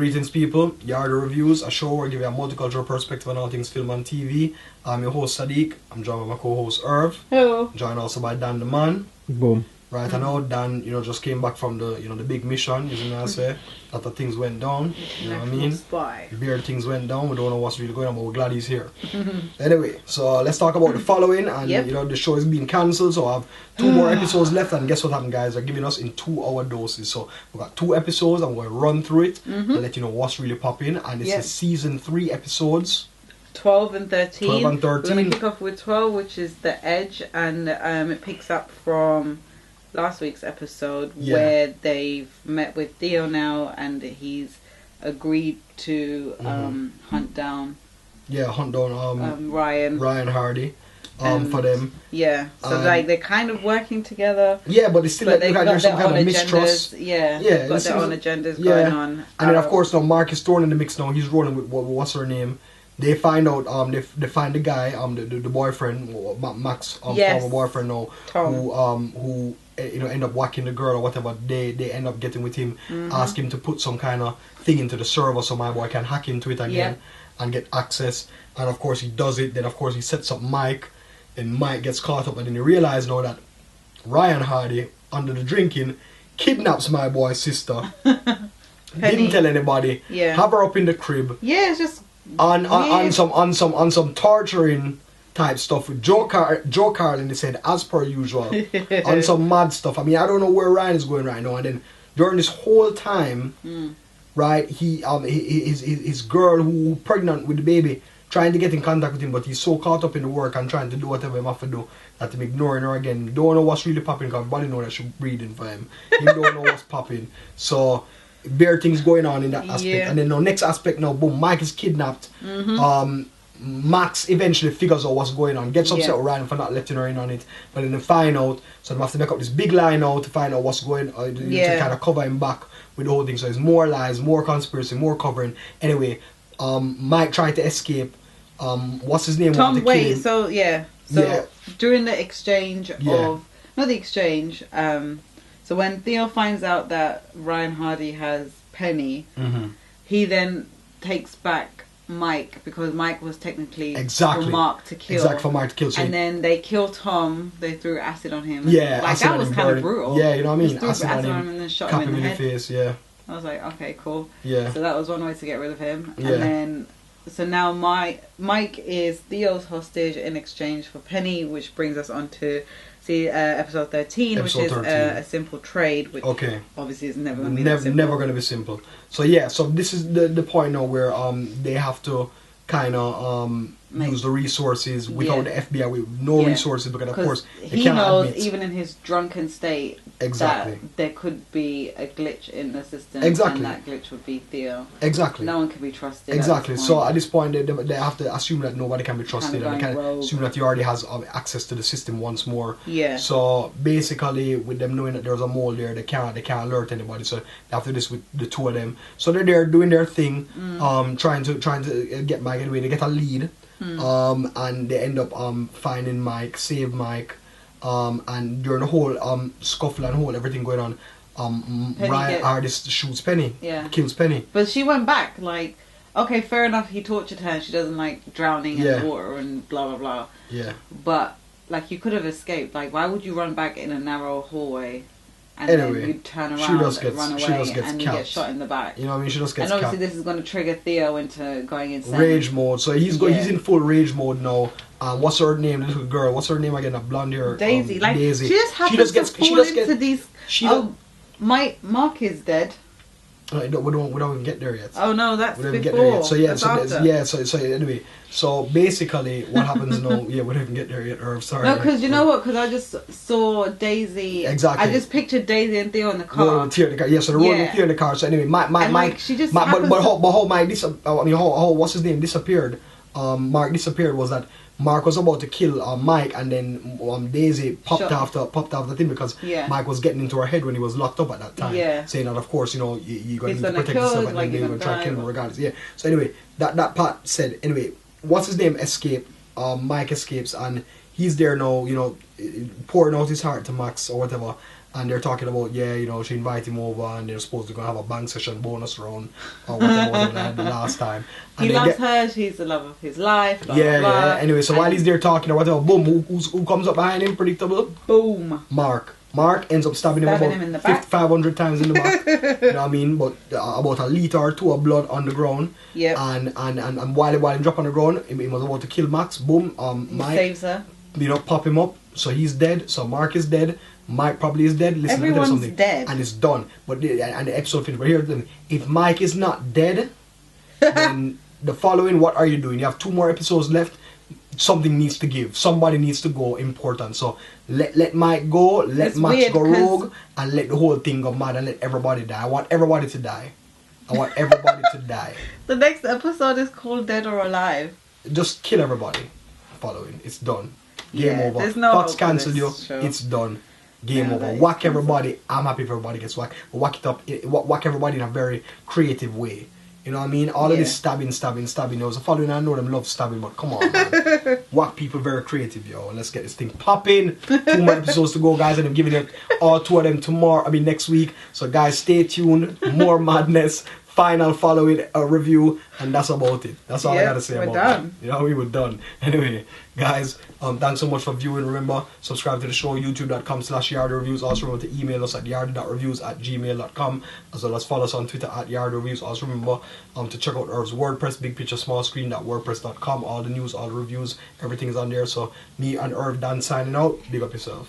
Greetings, people. Yard Reviews, a show where I give you a multicultural perspective on all things film and TV. I'm your host Sadiq. I'm joined by my co-host Irv. Hello. Joined also by Dan the Man. Boom. Right, I know Dan, just came back from the, the big mission, you know what I say? A lot of things went down, you know what I mean? Spy. Weird things went down, we don't know what's really going on, but we're glad he's here. Anyway, so let's talk about the following, and the show is being cancelled, so I have 2 more episodes left, and guess what happened, guys? They're giving us in 2-hour doses, so we've got 2 episodes, I'm going to run through it, and let you know what's really popping, and this is season 3 episodes. 12 and 13. 12 and 13. We're going to kick off with 12, which is The Edge, and it picks up from last week's episode where they've met with Theo now, and he's agreed to hunt down Ryan Hardy for them. So like they're kind of working together, but it's still like there's some kind of mistrust. They've got their own agendas going on, and then of course now Mark is thrown in the mix. Now he's rolling with what's her name. They find out, they find the guy, the boyfriend, Max, former boyfriend now, Tom. who end up whacking the girl or whatever. They end up getting with him, ask him to put some kind of thing into the server so my boy can hack into it again and get access. And of course he does it. Then of course he sets up Mike, and Mike gets caught up, and then he realizes now that Ryan Hardy, under the drinking, kidnaps my boy's sister. Didn't tell anybody. Have her up in the crib. It's just on some torturing type stuff with Joe Carlin. They said as per usual on some mad stuff. I mean, I don't know where Ryan is going right now. And then during this whole time, right, his girl who pregnant with the baby trying to get in contact with him, but he's so caught up in the work and trying to do whatever he have to do that I'm ignoring her again. Don't know what's really popping because everybody know that she's breathing for him. He don't know what's popping. So bare things going on in that aspect. And then the next aspect now, boom, Mike is kidnapped. Max eventually figures out what's going on, gets upset with Ryan for not letting her in on it, but then they find out, so they have to make up this big lie now to find out what's going on, to kind of cover him back with the whole thing. So it's more lies, more conspiracy, more covering. Anyway, Mike tried to escape. What's his name? Tom, so during the exchange so when Theo finds out that Ryan Hardy has Penny, he then takes back Mike because Mike was technically for Mark to kill. So and then they kill Tom. They threw acid on him. Like that was kind of brutal. Yeah, you know what I mean. Threw acid on him and then shot him in the face. I was like, okay, cool. Yeah. So that was one way to get rid of him. And then so now Mike is Theo's hostage in exchange for Penny, which brings us on to episode 13, which is a simple trade, which obviously is never going to be never going to be simple. So so this is the point now where they have to kind of use the resources without the FBI, with no resources, because of course he knows even in his drunken state that there could be a glitch in the system, and that glitch would be Theo. No one can be trusted. So at this point they have to assume that nobody can be trusted, and they can assume that he already has access to the system once more. So basically, with them knowing that there's a mole there, they can't alert anybody. So they have to do this with the 2 of them. So they're there doing their thing, trying to get Mike away. They get a lead. And they end up finding Mike, save Mike, and during the whole scuffle and everything going on, Ryan Hardy shoots Penny, kills Penny. But she went back, like, okay, fair enough, he tortured her, she doesn't like drowning in the water and blah blah blah. But like, you could have escaped. Like, why would you run back in a narrow hallway? And then you turn around and run away and you get shot in the back. You know what I mean? She just gets And obviously this is going to trigger Theo into going insane. Rage mode. So he's in full rage mode now. What's her name? Little girl. What's her name again? A blonde hair. Daisy. Daisy. She just happens to fall into these... Mark is dead. We don't even get there yet. Oh no, that's before. Get there yet. So anyway, so basically what happens now? We don't even get there yet. Irv, sorry. No, because you know what? Because I just saw Daisy. Exactly. I just pictured Daisy and Theo in the car. So they're rolling with Theo in the car. So anyway, Mike. She just. But how Mike how what's his name disappeared? Mark disappeared was that Mark was about to kill Mike, and then Daisy popped off the thing because Mike was getting into her head when he was locked up at that time, saying that of course you're going to protect yourself, and then they're going to try to kill him regardless. So anyway, that part said anyway. What's his name? Mike escapes, and he's there now, pouring out his heart to Max or whatever, And they're talking about, yeah, you know, she invited him over and they're supposed to go have a bang session bonus round or whatever they had the last time. And he loves her, she's the love of his life, blah, yeah, blah, blah. Yeah. Anyway, so while he's there talking or whatever, boom, who comes up behind him, predictable? Boom. Mark ends up stabbing him about 500 times in the back. You know what I mean? But about a litre or two of blood on the ground. Yep. And while he dropped on the ground, he was about to kill Max. Boom, Mike saves her. You know, pop him up. So he's dead. So Mark is dead. Mike probably is dead. Listen, everyone's something. Dead. And it's done. But the episode finished. But here's the thing. If Mike is not dead, then the following, what are you doing? You have 2 more episodes left. Something needs to give. Somebody needs to go important. So let Mike go. Let Max go rogue. And let the whole thing go mad. And let everybody die. I want everybody to die. The next episode is called Dead or Alive. Just kill everybody. Following. It's done. Game over. There's no Fox cancel you. Show. It's done. Game over. Whack everybody. I'm happy if everybody gets whacked. But whack it up. Whack everybody in a very creative way. You know what I mean? All of this stabbing. There was a following, I know them love stabbing, but come on, man. Whack people very creative, yo. And let's get this thing popping. 2 more episodes to go, guys, and I'm giving it all 2 of them next week. So, guys, stay tuned. More madness. Final following review, and that's about it. That's all I gotta say about done. that. You know, we were done. Anyway, guys, thanks so much for viewing. Remember, subscribe to the show, youtube.com/YardReviews. Also remember to email us at yard.reviews@gmail.com, as well as follow us on Twitter at YardReviews. Also remember to check out Irv's WordPress, big picture, small screen.wordpress.com. All the news, all the reviews, everything is on there. So me and Irv done signing out. Big up yourself.